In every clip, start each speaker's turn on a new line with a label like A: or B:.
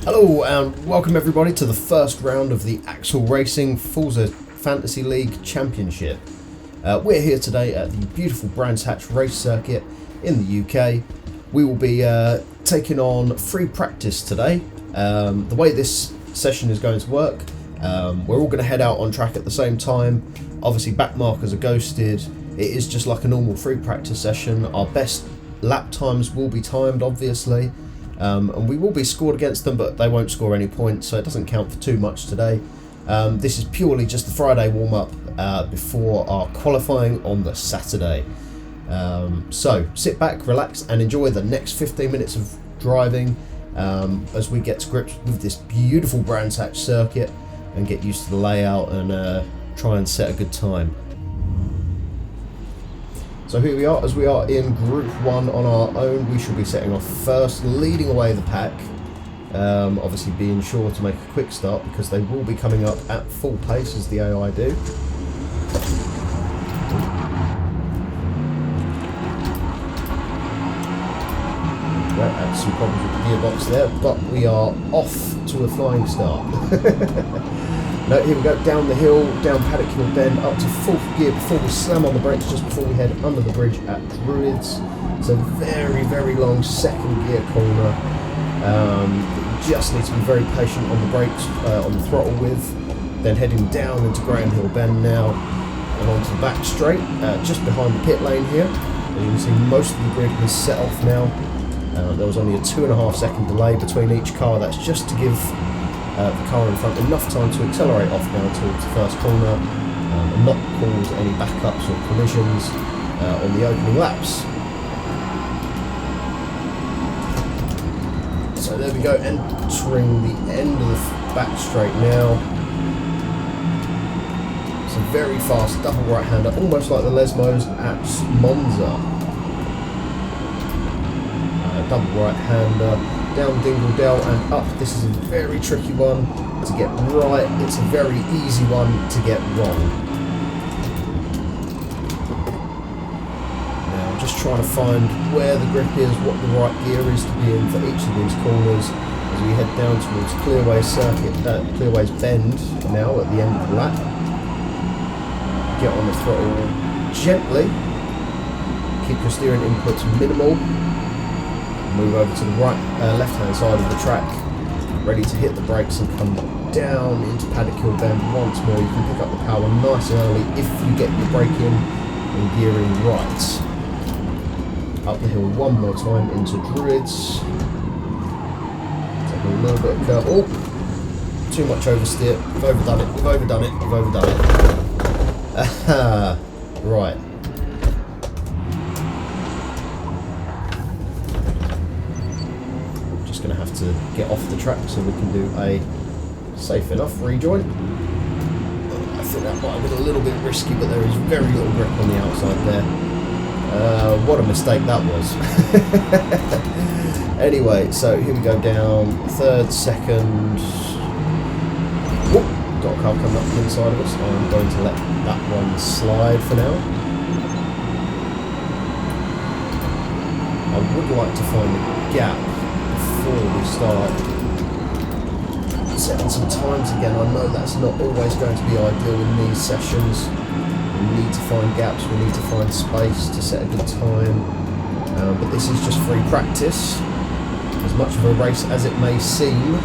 A: Hello and welcome everybody to the first round of the AXLE Racing Forza Fantasy League Championship. We're here today at the beautiful Brands Hatch race circuit in the UK. We will be taking on free practice today. The way this session is going to work, we're all going to head out on track at the same time. Obviously back markers are ghosted. It is just like a normal free practice session. Our best lap times will be timed obviously. And we will be scored against them, but they won't score any points, so it doesn't count for too much today. This is purely just the Friday warm-up before our qualifying on the Saturday. So sit back, relax, and enjoy the next 15 minutes of driving as we get to grips with this beautiful Brands Hatch circuit and get used to the layout and try and set a good time. So here we are, as we are in Group 1 on our own. We should be setting off first, leading away the pack. Obviously being sure to make a quick start because they will be coming up at full pace as the AI do. Well, had some problems with the gearbox there, but we are off to a flying start. No, here we go, down the hill, down Paddock Hill Bend, up to fourth gear before we slam on the brakes just before we head under the bridge at Druids. It's a very, very long second gear corner. Just need to be very patient on the brakes, on the throttle with. Then heading down into Graham Hill Bend now, and onto the back straight, just behind the pit lane here. As you can see, most of the grid is set off now. There was only a 2.5 second delay between each car. That's just to give the car in front enough time to accelerate off now towards the first corner and not cause any backups or collisions on the opening laps. So there we go, entering the end of the back straight now. It's a very fast double right-hander, almost like the Lesmos at Monza. Double right-hander. Down Dingle Dell and up. This is a very tricky one to get right. It's a very easy one to get wrong. Now I'm just trying to find where the grip is, what the right gear is to be in for each of these corners as we head down towards Clearway Circuit, Clearway's Bend now at the end of the lap. Get on the throttle gently. Keep your steering inputs minimal. Move over to the left-hand side of the track, ready to hit the brakes and come down into Paddock Hill Bend once more. You can pick up the power nice and early if you get your braking and gearing right. Up the hill one more time into Druids. Take a little bit of curve. Oh, too much oversteer. We've overdone it. We've overdone it. We've overdone it. Aha, right. Going to have to get off the track so we can do a safe enough rejoin. I think that might have been a little bit risky, but there is very little grip on the outside there. What a mistake that was. Anyway, so here we go down third, second. Whoop, got a car coming up the inside of us. I'm going to let that one slide for now. I would like to find a gap before we start setting some times again. I know that's not always going to be ideal in these sessions. We need to find gaps, we need to find space to set a good time, but this is just free practice, as much of a race as it may seem.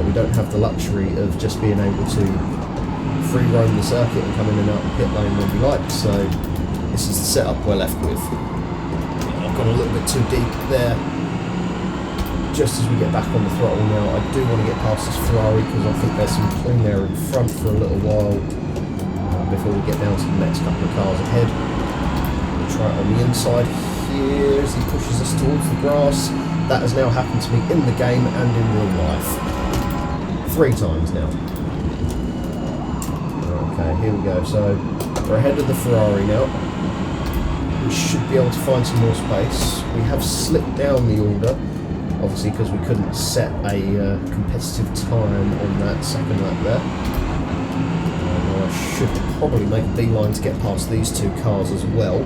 A: We don't have the luxury of just being able to free roam the circuit and come in and out the pit lane when we like, so this is the setup we're left with. Got a little bit too deep there. Just as we get back on the throttle now, I do want to get past this Ferrari because I think there's some clean air in front for a little while before we get down to the next couple of cars ahead. We'll try it on the inside here as he pushes us towards the grass. That has now happened to me in the game and in real life. 3 times now. Okay, here we go. So we're ahead of the Ferrari now. We should be able to find some more space. We have slipped down the order, obviously because we couldn't set a competitive time on that second lap there. I should probably make a beeline to get past these 2 cars as well.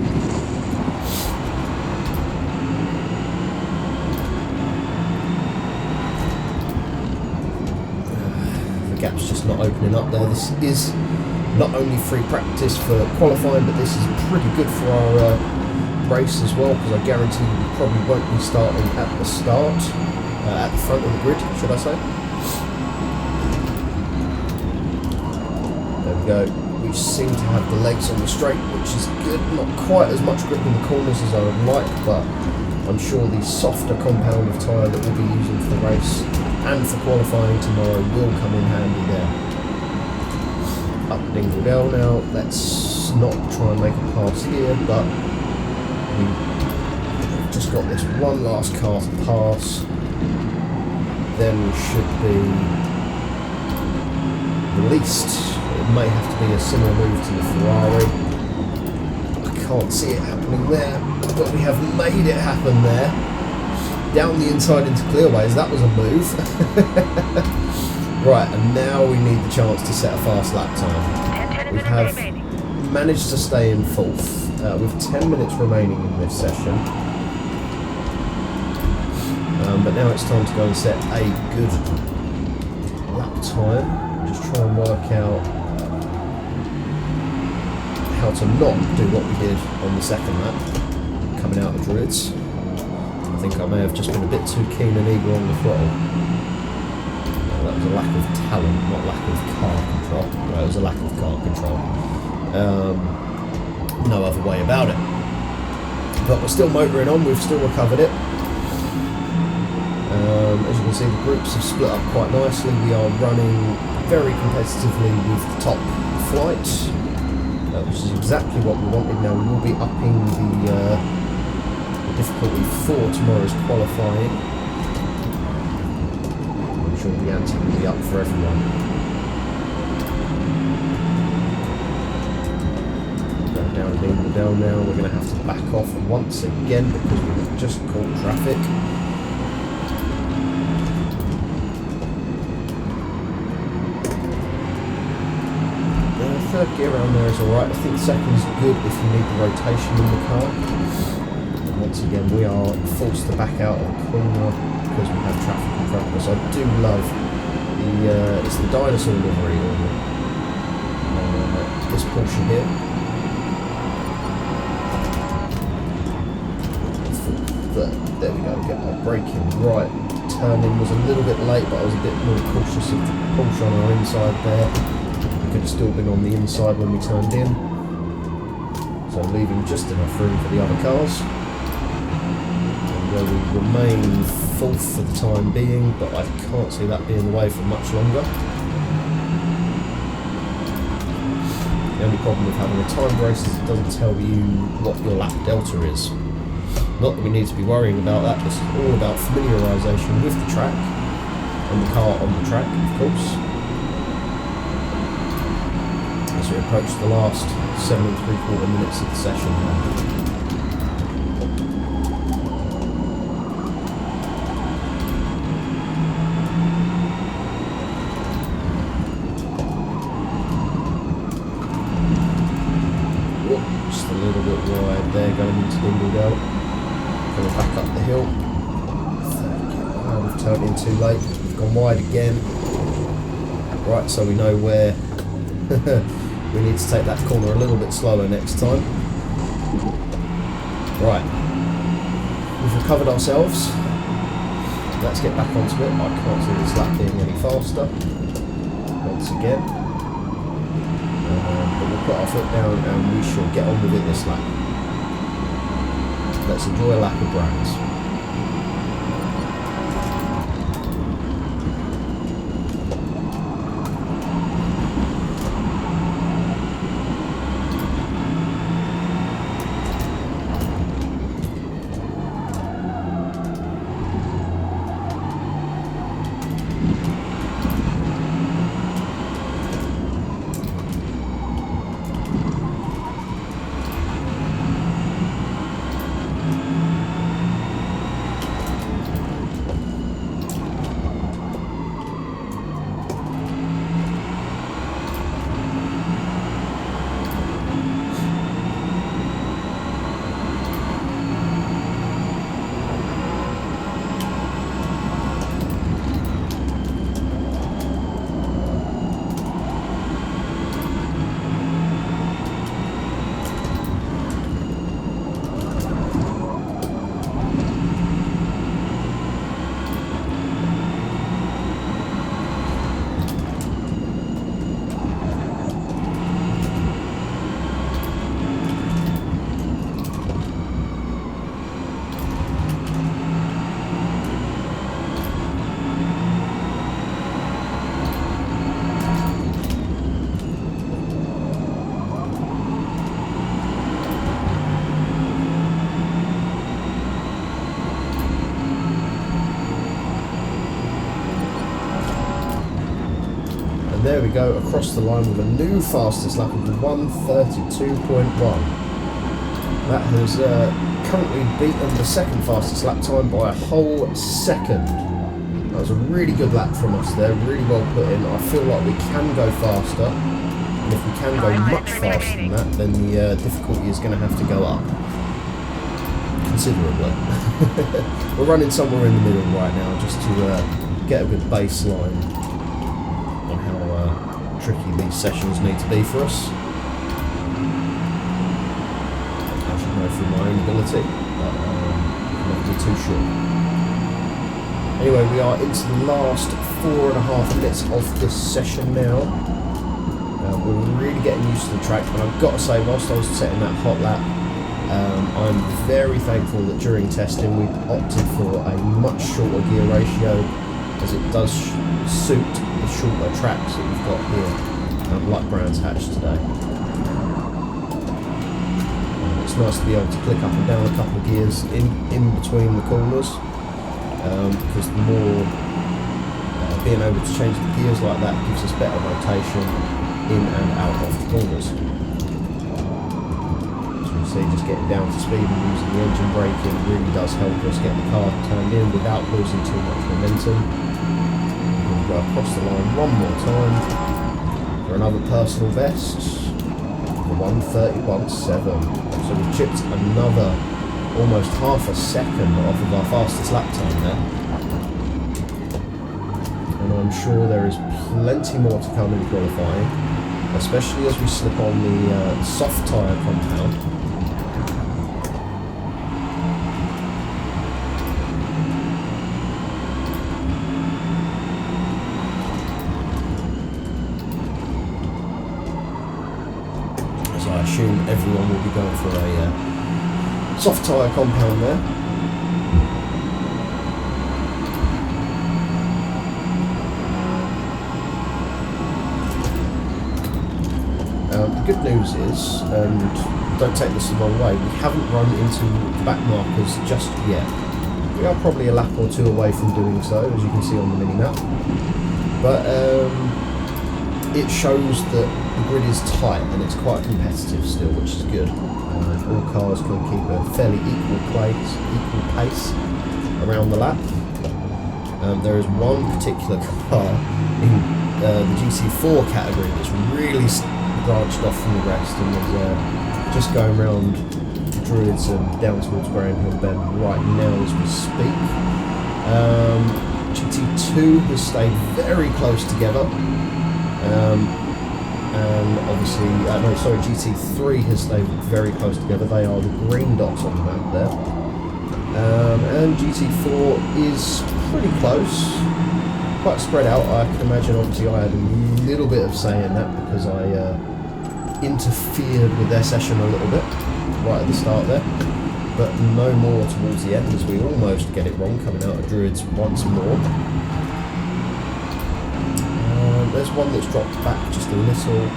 A: gap's just not opening up there. This is not only free practice for qualifying, but this is pretty good for our race as well, because I guarantee you we probably won't be starting at the start, at the front of the grid, should I say. There we go. We seem to have the legs on the straight, which is good. Not quite as much grip in the corners as I would like, but I'm sure the softer compound of tyre that we'll be using for the race and for qualifying tomorrow will come in handy there. Up Dingle now. Let's not try and make a pass here, but we've just got this one last car to pass. Then we should be released. It may have to be a similar move to the Ferrari. I can't see it happening there, but we have made it happen there. Down the inside into clearways, that was a move. Right, and now we need the chance to set a fast lap time. We have managed to stay in fourth with 10 minutes remaining in this session. But now it's time to go and set a good lap time. Just try and work out how to not do what we did on the second lap, coming out of Druids. I think I may have just been a bit too keen and eager on the throttle. That was a lack of talent, not lack of car control. Well, it was a lack of car control. No other way about it. But we're still motoring on, we've still recovered it. As you can see, the groups have split up quite nicely. We are running very competitively with the top flight, which is exactly what we wanted. Now we will be upping the difficulty for tomorrow's qualifying. I'm sure the ante will be up for everyone. Going down Dingle now, we're going to have to back off once again because we've just caught traffic. Third gear around there is alright. I think second's good if you need the rotation in the car. And once again, we are forced to back out of the corner because we have traffic in front of us. I do love the it's the dinosaur livery on this Porsche here. But there we go, get our braking right. Turning was a little bit late, but I was a bit more cautious of the Porsche on our inside there. Could have still been on the inside when we turned in, so leaving just enough room for the other cars. And we remain fourth for the time being, but I can't see that being the way for much longer. The only problem with having a timed race is it doesn't tell you what your lap delta is. Not that we need to be worrying about that. This is all about familiarisation with the track and the car on the track, of course. As we approach the last 7 3/4 minutes of the session now. Just a little bit wide there, going into Dingle. Coming back up the hill. We've turned in too late. We've gone wide again. Right, so we know where we need to take that corner a little bit slower next time. Right, we've recovered ourselves. Let's get back onto it. I can't see this lap being any faster. Once again. But we'll put our foot down and we shall get on with it this lap. Let's enjoy a lap of brands. there we go, across the line with a new fastest lap of 1:32.1. That has currently beaten the second fastest lap time by a whole second. That was a really good lap from us there, really well put in. I feel like we can go faster, and if we can go much faster than that, then the difficulty is going to have to go up considerably. We're running somewhere in the middle right now just to get a good baseline on how tricky these sessions need to be for us. I should know through my own ability, but not be too sure. Anyway, we are into the last 4.5 minutes of this session now. We're really getting used to the track, and I've got to say, whilst I was setting that hot lap, I'm very thankful that during testing we opted for a much shorter gear ratio, as it does suit the shorter tracks that we've got here, like Brands Hatch today. It's nice to be able to click up and down a couple of gears in between the corners, because the more being able to change the gears like that gives us better rotation in and out of the corners. Just getting down to speed and using the engine braking really does help us get the car turned in without losing too much momentum. We'll go across the line one more time for another personal best, the 1:31.7. So we've chipped another almost half a second off of our fastest lap time there. And I'm sure there is plenty more to come in qualifying, especially as we slip on the soft tyre compound. I assume everyone will be going for a soft tyre compound there. The good news is, and don't take this the wrong way, we haven't run into the back markers just yet. We are probably a lap or two away from doing so, as you can see on the mini-map. But it shows that the grid is tight and it's quite competitive still, which is good. All cars can keep a fairly equal pace around the lap. There is one particular car in the GT4 category that's really branched off from the rest and is just going around Druids and down towards Graham Hill Bend right now as we speak. GT2 has stayed very close together. And obviously, GT3 has stayed very close together. They are the green dots on the map there. And GT4 is pretty close, quite spread out. I can imagine, obviously, I had a little bit of say in that because I interfered with their session a little bit right at the start there. But no more towards the end, as we almost get it wrong coming out of Druids once more. There's one that's dropped back just a little.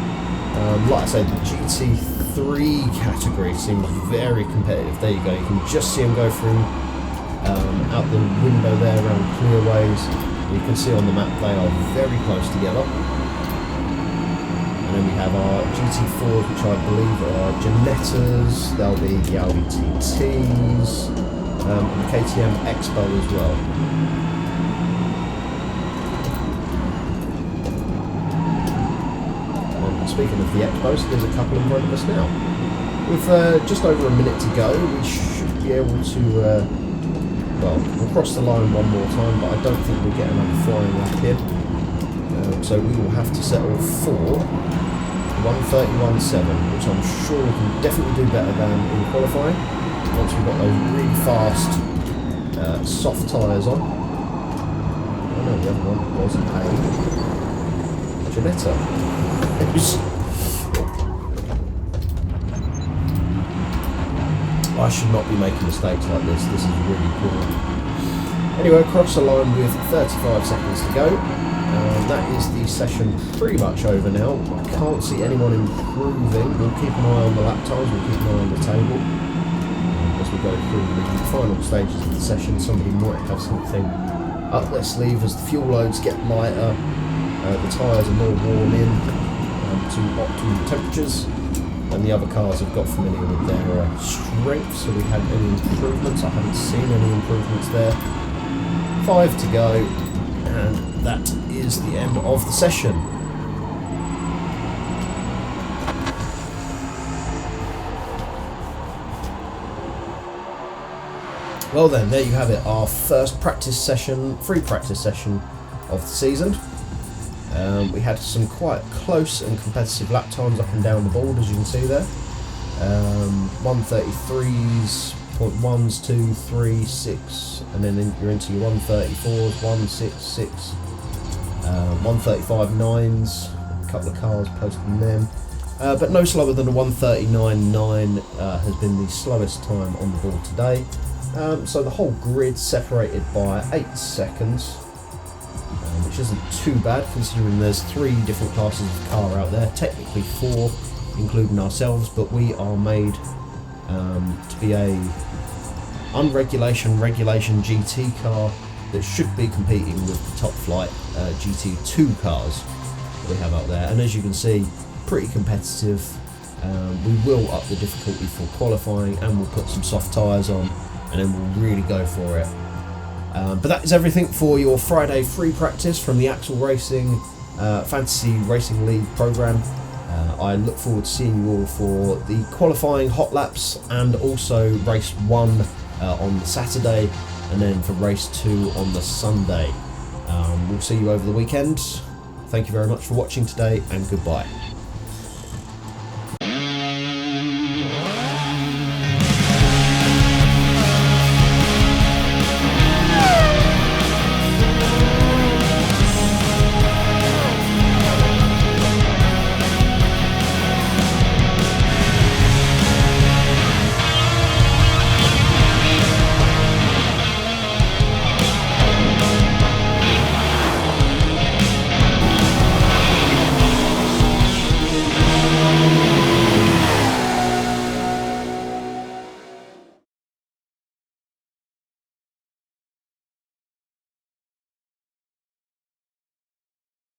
A: Like I say, the GT3 category seems very competitive. There you go, you can just see them go through out the window there around clearways. You can see on the map they are very close together. And then we have our GT4s, which I believe are Janettas, they'll be the Audi TTs, and the KTM Expo as well. Speaking of the Expos, there's a couple in front of us now. With just over a minute to go, we should be able to, we'll cross the line one more time, but I don't think we'll get another flying lap in. So we will have to settle for 1:31.7, which I'm sure we can definitely do better than in qualifying, once we've got those really fast soft tyres on. Oh no, the other one was a Janetta. I should not be making mistakes like this. This is really poor. Anyway, across the line with 35 seconds to go. That is the session pretty much over now. I can't see anyone improving. We'll keep an eye on the lap times, we'll keep an eye on the table. As we go through the final stages of the session, somebody might have something up their sleeve as the fuel loads get lighter. The tyres are more worn in to optimum temperatures, and the other cars have got familiar with their strength, so we had any improvements. I haven't seen any improvements there. 5 to go, and that is the end of the session. Well then, there you have it, our first practice session, free practice session of the season. We had some quite close and competitive lap times up and down the board, as you can see there. 133s, 0.1s, 2, 3, 6, and then you're into your 134s, 1, 6, 6, 135 9s, a couple of cars posting them. But no slower than a 139.9 has been the slowest time on the board today. So the whole grid separated by 8 seconds, which isn't too bad considering there's 3 different classes of car out there, technically 4 including ourselves, but we are made to be a regulation GT car that should be competing with the top flight GT2 cars that we have out there, and as you can see, pretty competitive. We will up the difficulty for qualifying, and we'll put some soft tyres on, and then we'll really go for it. But that is everything for your Friday free practice from the AXLE Racing Fantasy Racing League programme. I look forward to seeing you all for the qualifying hot laps, and also race 1 on the Saturday, and then for race 2 on the Sunday. We'll see you over the weekend. Thank you very much for watching today, and goodbye.